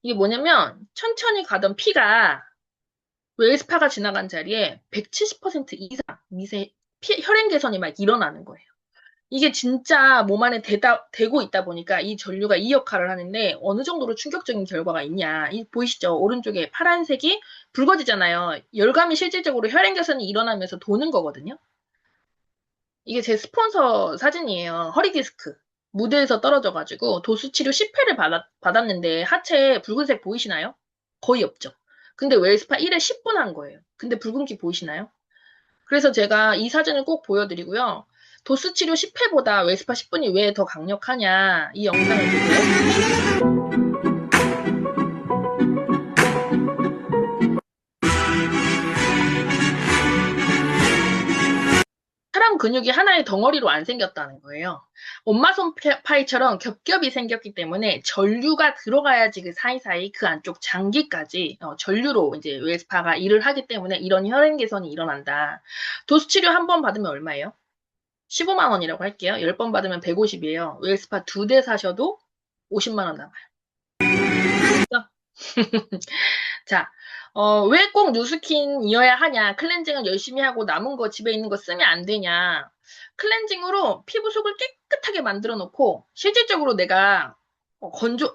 이게 뭐냐면 천천히 가던 피가 웨스파가 지나간 자리에 170% 이상 혈행 개선이 막 일어나는 거예요. 이게 진짜 몸 안에 대고 있다 보니까 이 전류가 이 역할을 하는데 어느 정도로 충격적인 결과가 있냐. 보이시죠? 오른쪽에 파란색이 붉어지잖아요. 열감이 실질적으로 혈행 개선이 일어나면서 도는 거거든요. 이게 제 스폰서 사진이에요. 허리디스크. 무대에서 떨어져가지고 도수치료 10회를 받았는데 하체에 붉은색 보이시나요? 거의 없죠. 근데 웰스파 1회 10분 한 거예요. 근데 붉은기 보이시나요? 그래서 제가 이 사진을 꼭 보여드리고요. 도수치료 10회보다 웰스파 10분이 왜 더 강력하냐 이 영상을 보고 사람 근육이 하나의 덩어리로 안 생겼다는 거예요. 엄마 손 파이처럼 겹겹이 생겼기 때문에 전류가 들어가야지 그 사이사이 그 안쪽 장기까지 전류로 이제 웰스파가 일을 하기 때문에 이런 혈행 개선이 일어난다. 도수 치료 한 번 받으면 얼마예요? 15만 원이라고 할게요. 10번 받으면 150이에요. 웰스파 2대 사셔도 50만 원 나와요. 그래서 자, 왜 꼭 누스킨이어야 하냐? 클렌징을 열심히 하고 남은 거 집에 있는 거 쓰면 안 되냐? 클렌징으로 피부 속을 깨끗하게 만들어 놓고 실질적으로 내가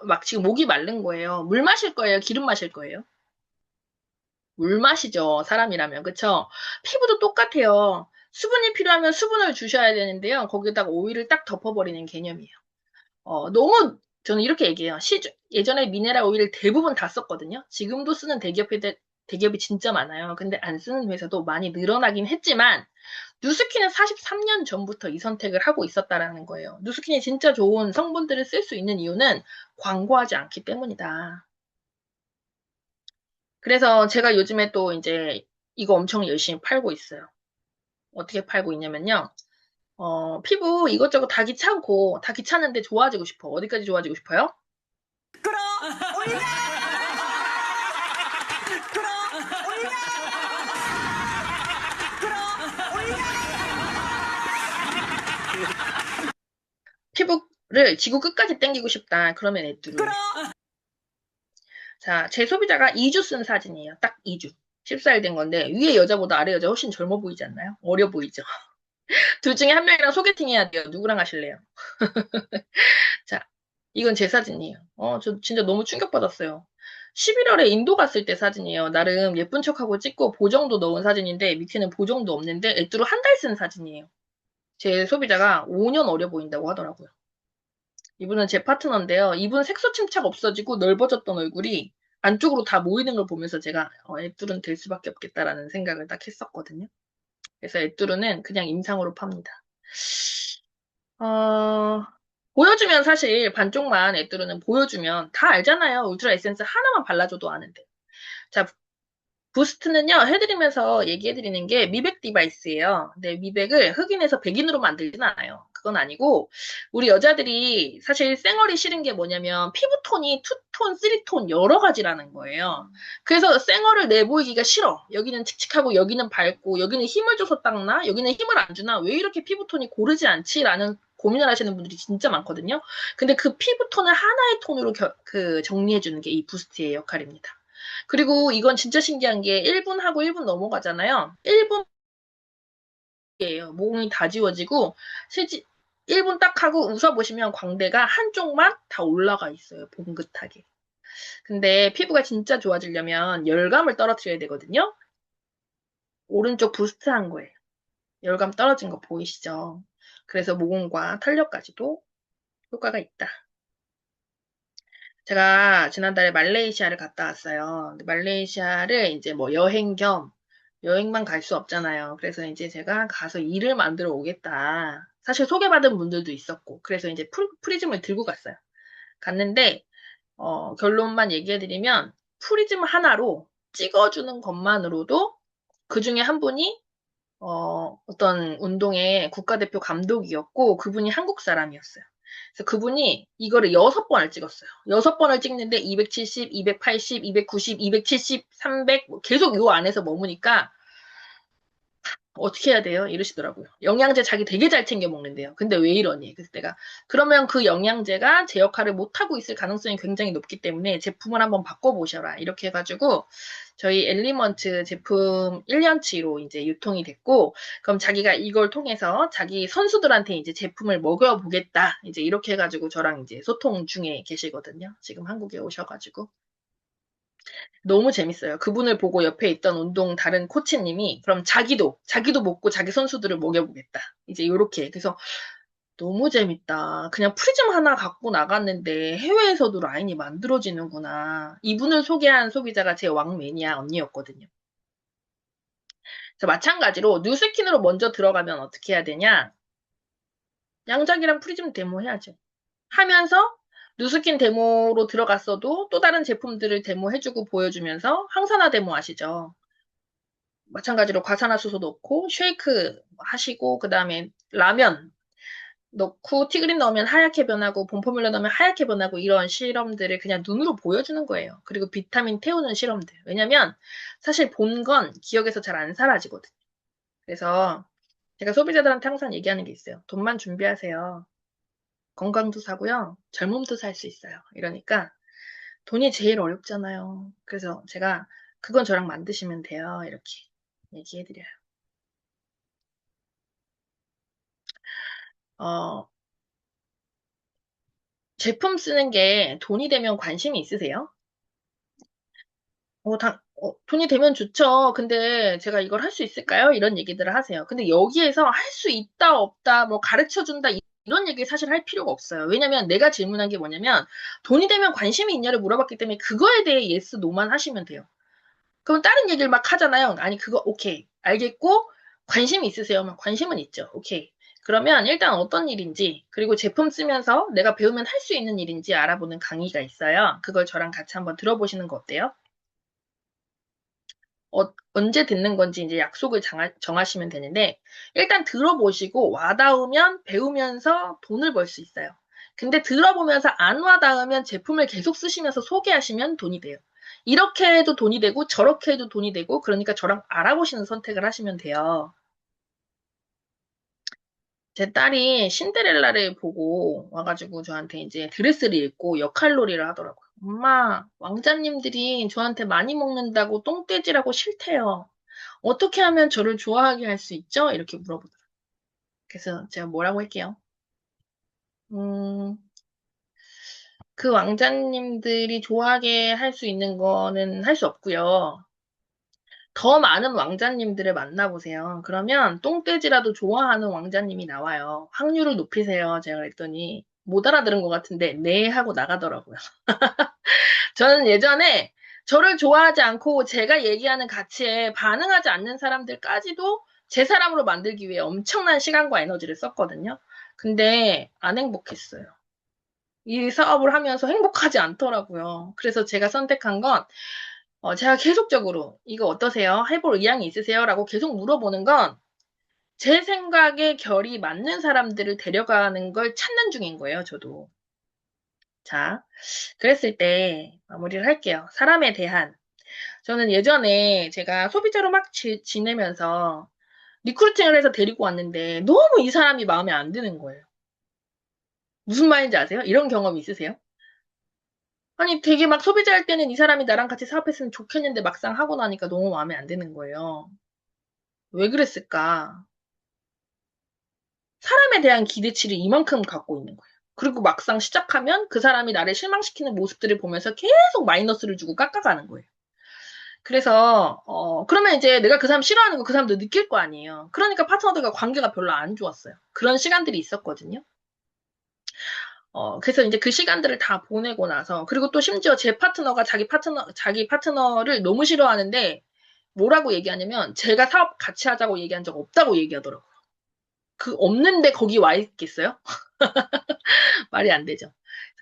막 지금 목이 마른 거예요. 물 마실 거예요? 기름 마실 거예요? 물 마시죠. 사람이라면. 그쵸? 피부도 똑같아요. 수분이 필요하면 수분을 주셔야 되는데요. 거기다가 오일을 딱 덮어버리는 개념이에요. 너무 저는 이렇게 얘기해요. 예전에 미네랄 오일을 대부분 다 썼거든요. 지금도 쓰는 대기업이 진짜 많아요. 근데 안 쓰는 회사도 많이 늘어나긴 했지만 누스킨은 43년 전부터 이 선택을 하고 있었다라는 거예요. 누스킨이 진짜 좋은 성분들을 쓸 수 있는 이유는 광고하지 않기 때문이다. 그래서 제가 요즘에 또 이제 이거 엄청 열심히 팔고 있어요. 어떻게 팔고 있냐면요. 피부 이것저것 다 귀찮은데 좋아지고 싶어. 어디까지 좋아지고 싶어요? 피부를 지구 끝까지 당기고 싶다. 그러면 에뚜루. 자, 제 소비자가 2주 쓴 사진이에요. 딱 2주. 14일 된 건데 위에 여자보다 아래 여자 훨씬 젊어 보이지 않나요? 어려 보이죠? 둘 중에 한 명이랑 소개팅 해야 돼요. 누구랑 하실래요? 자, 이건 제 사진이에요. 저 진짜 너무 충격받았어요. 11월에 인도 갔을 때 사진이에요. 나름 예쁜 척하고 찍고 보정도 넣은 사진인데 밑에는 보정도 없는데 에뚜루 한 달 쓴 사진이에요. 제 소비자가 5년 어려 보인다고 하더라고요. 이분은 제 파트너인데요. 이분 색소 침착 없어지고 넓어졌던 얼굴이 안쪽으로 다 모이는 걸 보면서 제가 에뚜루는 될 수밖에 없겠다라는 생각을 딱 했었거든요. 그래서 에뚜루는 그냥 임상으로 팝니다. 어, 보여주면 사실 반쪽만 에뚜루는 보여주면 다 알잖아요. 울트라 에센스 하나만 발라줘도 아는데. 자, 부스트는요, 해드리면서 얘기해드리는 게 미백 디바이스예요. 근데 미백을 흑인에서 백인으로 만들진 않아요. 그건 아니고, 우리 여자들이 사실 쌩얼이 싫은 게 뭐냐면, 피부톤이 투톤, 쓰리톤 여러 가지라는 거예요. 그래서 쌩얼을 내보이기가 싫어. 여기는 칙칙하고, 여기는 밝고, 여기는 힘을 줘서 닦나? 여기는 힘을 안 주나? 왜 이렇게 피부톤이 고르지 않지? 라는 고민을 하시는 분들이 진짜 많거든요. 근데 그 피부톤을 하나의 톤으로 정리해주는 게 이 부스트의 역할입니다. 그리고 이건 진짜 신기한 게 1분 하고 1분 넘어가잖아요. 1분이에요. 모공이 다 지워지고 실제 1분 딱 하고 웃어보시면 광대가 한쪽만 다 올라가 있어요. 봉긋하게. 근데 피부가 진짜 좋아지려면 열감을 떨어뜨려야 되거든요. 오른쪽 부스트한 거예요. 열감 떨어진 거 보이시죠? 그래서 모공과 탄력까지도 효과가 있다. 제가 지난달에 말레이시아를 갔다 왔어요. 근데 말레이시아를 이제 뭐 여행 겸 여행만 갈 수 없잖아요. 그래서 이제 제가 가서 일을 만들어 오겠다. 사실 소개받은 분들도 있었고, 그래서 이제 프리즘을 들고 갔어요. 갔는데, 결론만 얘기해드리면, 프리즘 하나로 찍어주는 것만으로도 그 중에 한 분이, 어떤 운동의 국가대표 감독이었고, 그분이 한국 사람이었어요. 그래서 그분이 이거를 6번을 찍었어요. 6번을 찍는데 270, 280, 290, 270, 300, 계속 요 안에서 머무니까, 어떻게 해야 돼요? 이러시더라고요. 영양제 자기 되게 잘 챙겨 먹는데요. 근데 왜 이러니? 그래서 내가 그러면 그 영양제가 제 역할을 못하고 있을 가능성이 굉장히 높기 때문에 제품을 한번 바꿔보셔라. 이렇게 해가지고 저희 엘리먼트 제품 1년치로 이제 유통이 됐고 그럼 자기가 이걸 통해서 자기 선수들한테 이제 제품을 먹여보겠다. 이제 이렇게 해가지고 저랑 이제 소통 중에 계시거든요. 지금 한국에 오셔가지고. 너무 재밌어요. 그분을 보고 옆에 있던 운동 다른 코치님이 그럼 자기도 먹고 자기 선수들을 먹여보겠다. 이제 요렇게. 그래서 너무 재밌다. 그냥 프리즘 하나 갖고 나갔는데 해외에서도 라인이 만들어지는구나. 이분을 소개한 소비자가 제 왕매니아 언니였거든요. 그래서 마찬가지로 뉴스킨으로 먼저 들어가면 어떻게 해야 되냐? 양작이랑 프리즘 데모 해야죠. 하면서 뉴스킨 데모로 들어갔어도 또 다른 제품들을 데모해주고 보여주면서 항산화 데모 아시죠? 마찬가지로 과산화수소 넣고 쉐이크 하시고 그 다음에 라면 넣고 티그린 넣으면 하얗게 변하고 봄포뮬러 넣으면 하얗게 변하고 이런 실험들을 그냥 눈으로 보여주는 거예요. 그리고 비타민 태우는 실험들. 왜냐면 사실 본 건 기억에서 잘 안 사라지거든요. 그래서 제가 소비자들한테 항상 얘기하는 게 있어요. 돈만 준비하세요. 건강도 사고요. 젊음도 살 수 있어요. 이러니까 돈이 제일 어렵잖아요. 그래서 제가 그건 저랑 만드시면 돼요. 이렇게 얘기해드려요. 어, 제품 쓰는 게 돈이 되면 관심이 있으세요? 돈이 되면 좋죠. 근데 제가 이걸 할 수 있을까요? 이런 얘기들을 하세요. 근데 여기에서 할 수 있다, 없다, 뭐 가르쳐 준다, 이런 얘기 사실 할 필요가 없어요. 왜냐면 내가 질문한 게 뭐냐면 돈이 되면 관심이 있냐를 물어봤기 때문에 그거에 대해 예스, 노만 하시면 돼요. 그럼 다른 얘기를 막 하잖아요. 아니, 그거, 오케이. 알겠고, 관심이 있으세요? 막 관심은 있죠. 오케이. 그러면 일단 어떤 일인지, 그리고 제품 쓰면서 내가 배우면 할 수 있는 일인지 알아보는 강의가 있어요. 그걸 저랑 같이 한번 들어보시는 거 어때요? 언제 듣는 건지 이제 약속을 정하시면 되는데, 일단 들어보시고 와닿으면 배우면서 돈을 벌 수 있어요. 근데 들어보면서 안 와닿으면 제품을 계속 쓰시면서 소개하시면 돈이 돼요. 이렇게 해도 돈이 되고, 저렇게 해도 돈이 되고, 그러니까 저랑 알아보시는 선택을 하시면 돼요. 제 딸이 신데렐라를 보고 와가지고 저한테 이제 드레스를 입고 역할놀이를 하더라고요. 엄마, 왕자님들이 저한테 많이 먹는다고 똥돼지라고 싫대요. 어떻게 하면 저를 좋아하게 할 수 있죠? 이렇게 물어보더라고요. 그래서 제가 뭐라고 할게요. 음, 그 왕자님들이 좋아하게 할 수 있는 거는 할 수 없고요. 더 많은 왕자님들을 만나보세요. 그러면 똥돼지라도 좋아하는 왕자님이 나와요. 확률을 높이세요. 제가 그랬더니 못 알아들은 것 같은데 네 하고 나가더라고요. 저는 예전에 저를 좋아하지 않고 제가 얘기하는 가치에 반응하지 않는 사람들까지도 제 사람으로 만들기 위해 엄청난 시간과 에너지를 썼거든요. 근데 안 행복했어요. 이 사업을 하면서 행복하지 않더라고요. 그래서 제가 선택한 건 제가 계속적으로 이거 어떠세요? 해볼 의향이 있으세요? 라고 계속 물어보는 건 제 생각에 결이 맞는 사람들을 데려가는 걸 찾는 중인 거예요, 저도. 자, 그랬을 때 마무리를 할게요. 사람에 대한. 저는 예전에 제가 소비자로 막 지내면서 리크루팅을 해서 데리고 왔는데 너무 이 사람이 마음에 안 드는 거예요. 무슨 말인지 아세요? 이런 경험 있으세요? 아니, 되게 막 소비자 할 때는 이 사람이 나랑 같이 사업했으면 좋겠는데 막상 하고 나니까 너무 마음에 안 드는 거예요. 왜 그랬을까? 사람에 대한 기대치를 이만큼 갖고 있는 거예요. 그리고 막상 시작하면 그 사람이 나를 실망시키는 모습들을 보면서 계속 마이너스를 주고 깎아가는 거예요. 그래서, 그러면 이제 내가 그 사람 싫어하는 거 그 사람도 느낄 거 아니에요. 그러니까 파트너들과 관계가 별로 안 좋았어요. 그런 시간들이 있었거든요. 그래서 이제 그 시간들을 다 보내고 나서, 그리고 또 심지어 제 파트너가 자기 파트너를 너무 싫어하는데, 뭐라고 얘기하냐면, 제가 사업 같이 하자고 얘기한 적 없다고 얘기하더라고요. 그 없는데 거기 와 있겠어요? 말이 안 되죠.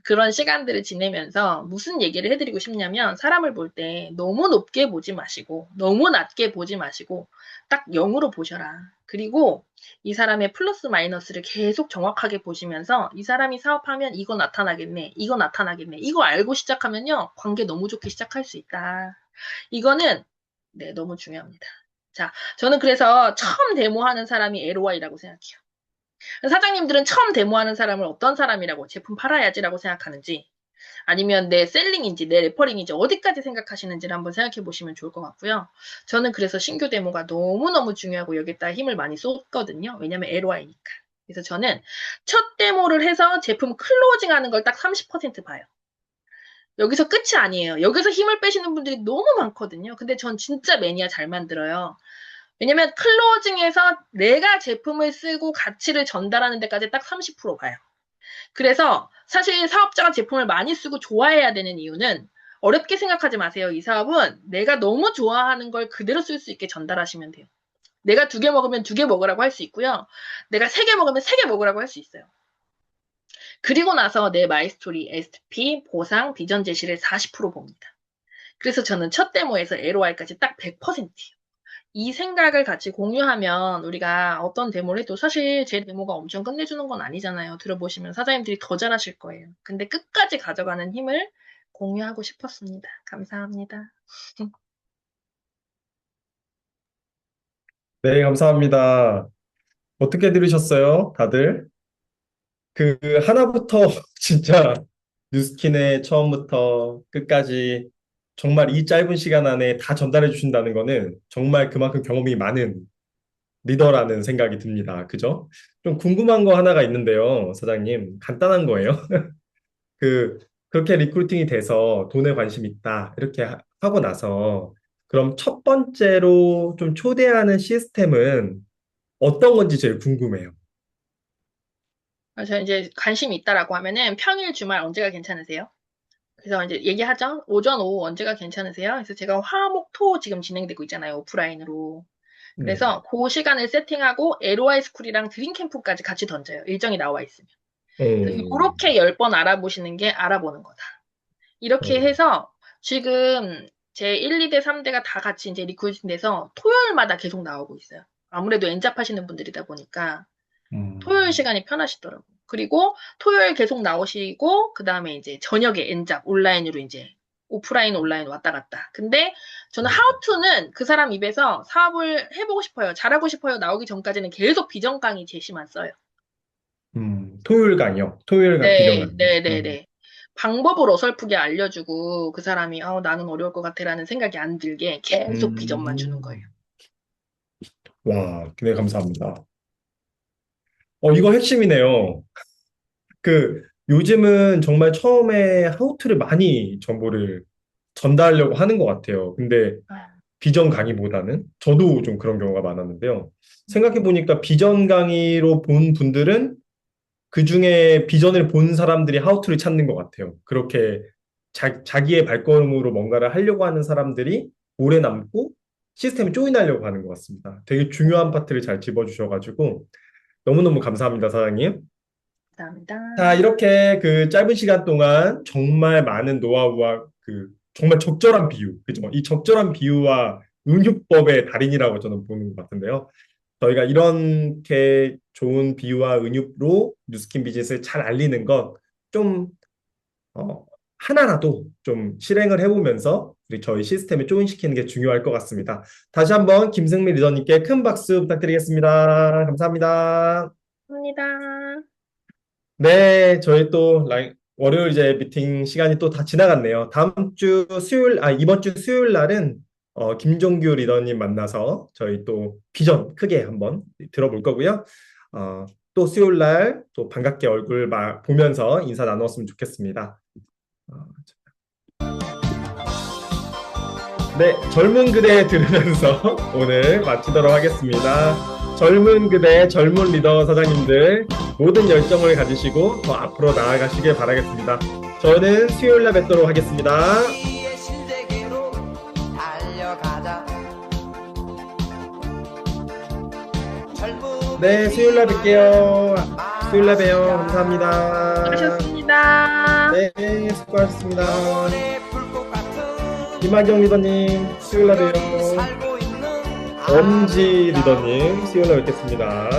그런 시간들을 지내면서 무슨 얘기를 해드리고 싶냐면 사람을 볼 때 너무 높게 보지 마시고 너무 낮게 보지 마시고 딱 0으로 보셔라. 그리고 이 사람의 플러스 마이너스를 계속 정확하게 보시면서 이 사람이 사업하면 이거 나타나겠네. 이거 나타나겠네. 이거 알고 시작하면요. 관계 너무 좋게 시작할 수 있다. 이거는 네, 너무 중요합니다. 자, 저는 그래서 처음 데모하는 사람이 LOI라고 생각해요. 사장님들은 처음 데모하는 사람을 어떤 사람이라고 제품 팔아야지라고 생각하는지 아니면 내 셀링인지 내 레퍼링인지 어디까지 생각하시는지를 한번 생각해 보시면 좋을 것 같고요. 저는 그래서 신규 데모가 너무너무 중요하고 여기다 힘을 많이 쏟거든요. 왜냐면 LOI니까. 그래서 저는 첫 데모를 해서 제품 클로징 하는 걸 딱 30% 봐요. 여기서 끝이 아니에요. 여기서 힘을 빼시는 분들이 너무 많거든요. 근데 전 진짜 매니아 잘 만들어요. 왜냐면 클로징에서 내가 제품을 쓰고 가치를 전달하는 데까지 딱 30% 봐요. 그래서 사실 사업자가 제품을 많이 쓰고 좋아해야 되는 이유는 어렵게 생각하지 마세요. 이 사업은 내가 너무 좋아하는 걸 그대로 쓸 수 있게 전달하시면 돼요. 내가 2개 먹으면 2개 먹으라고 할 수 있고요. 내가 3개 먹으면 3개 먹으라고 할 수 있어요. 그리고 나서 내 마이스토리, SP, 보상, 비전 제시를 40% 봅니다. 그래서 저는 첫 데모에서 LOI까지 딱 100%예요. 이 생각을 같이 공유하면 우리가 어떤 데모를 해도 사실 제 데모가 엄청 끝내주는 건 아니잖아요. 들어보시면 사장님들이 더 잘하실 거예요. 근데 끝까지 가져가는 힘을 공유하고 싶었습니다. 감사합니다. 네, 감사합니다. 어떻게 들으셨어요, 다들? 그 하나부터 진짜 뉴스킨의 처음부터 끝까지 정말 이 짧은 시간 안에 다 전달해 주신다는 거는 정말 그만큼 경험이 많은 리더라는 생각이 듭니다. 그죠? 좀 궁금한 거 하나가 있는데요, 사장님. 간단한 거예요. 그, 그렇게 리크루팅이 돼서 돈에 관심 있다. 이렇게 하고 나서 그럼 첫 번째로 좀 초대하는 시스템은 어떤 건지 제일 궁금해요. 그래서 이제 관심이 있다라고 하면은 평일 주말 언제가 괜찮으세요? 그래서 이제 얘기하죠. 오전, 오후 언제가 괜찮으세요? 그래서 제가 화, 목, 토 지금 진행되고 있잖아요. 오프라인으로. 네. 그래서 그 시간을 세팅하고 LOI 스쿨이랑 드림 캠프까지 같이 던져요. 일정이 나와 있으면. 그래서 어, 이렇게 10번 알아보시는 게 알아보는 거다. 이렇게 어, 해서 지금 제 1, 2대, 3대가 다 같이 이제 리크루팅 돼서 토요일마다 계속 나오고 있어요. 아무래도 엔잡하시는 분들이다 보니까 토요일 음, 시간이 편하시더라고요. 그리고 토요일 계속 나오시고, 그 다음에 이제 저녁에 엔잡 온라인으로 이제 오프라인, 온라인 왔다 갔다. 근데 저는 하우투는 그 사람 입에서 사업을 해보고 싶어요. 잘하고 싶어요. 나오기 전까지는 계속 비전 강의 제시만 써요. 토요일 강요. 토요일 비전 네, 강요. 네, 네, 네. 방법을 어설프게 알려주고 그 사람이 나는 어려울 것 같아라는 생각이 안 들게 계속 비전만 주는 거예요. 와, 네, 감사합니다. 이거 핵심이네요. 요즘은 정말 처음에 하우투를 많이 정보를 전달하려고 하는 것 같아요. 근데 아, 비전 강의보다는 저도 좀 그런 경우가 많았는데요. 생각해 보니까 비전 강의로 본 분들은 그 중에 비전을 본 사람들이 하우투를 찾는 것 같아요. 그렇게 자기의 발걸음으로 뭔가를 하려고 하는 사람들이 오래 남고 시스템에 조인하려고 하는 것 같습니다. 되게 중요한 파트를 잘 짚어주셔가지고 너무너무 감사합니다, 사장님. 감사합니다. 자, 이렇게 그 짧은 시간 동안 정말 많은 노하우와 정말 적절한 비유, 그죠? 이 적절한 비유와 응용법의 달인이라고 저는 보는 것 같은데요. 저희가 이렇게 좋은 비유와 은유로 뉴스킨 비즈니스를 잘 알리는 것, 좀, 어, 하나라도 좀 실행을 해보면서 우리 저희 시스템에 조인시키는 게 중요할 것 같습니다. 다시 한번 김승민 리더님께 큰 박수 부탁드리겠습니다. 감사합니다. 감사합니다. 네, 저희 또 월요일 이제 미팅 시간이 또 다 지나갔네요. 다음 주 수요일, 이번 주 수요일 날은 김종규 리더님 만나서 저희 또 비전 크게 한번 들어볼 거고요. 어, 또 수요일 날 또 반갑게 얼굴 보면서 인사 나누었으면 좋겠습니다. 어, 네, 젊은 그대 들으면서 오늘 마치도록 하겠습니다. 젊은 그대, 젊은 리더 사장님들 모든 열정을 가지시고 더 앞으로 나아가시길 바라겠습니다. 저는 수요일 날 뵙도록 하겠습니다. 우리의 신세계로 달려가자. 젊음의 네, 수요일 날 뵐게요. 수요일 날 봬요. 감사합니다. 수고하셨습니다. 네, 수고하셨습니다. 영혼의 불꽃 같은 김학영 리더님, 수요일 날 봬요. 살고 있는 엄지 리더님, 수요일 날 뵙겠습니다.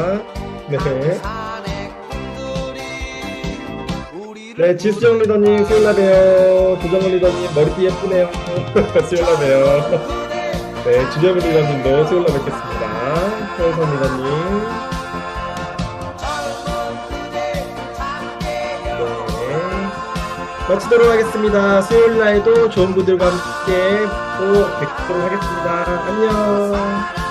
네. 산의 꿈들이 우리를 네, 지수정 리더님, 수요일 날 봬요. 조정은 리더님, 머리띠 예쁘네요. 수요일 날 봬요. 네, 주재분 리더님도 수요일 날 뵙겠습니다. 서울선 리더님. 네. 마치도록 하겠습니다. 수요일 날에도 좋은 분들과 함께 또 뵙도록 하겠습니다. 안녕.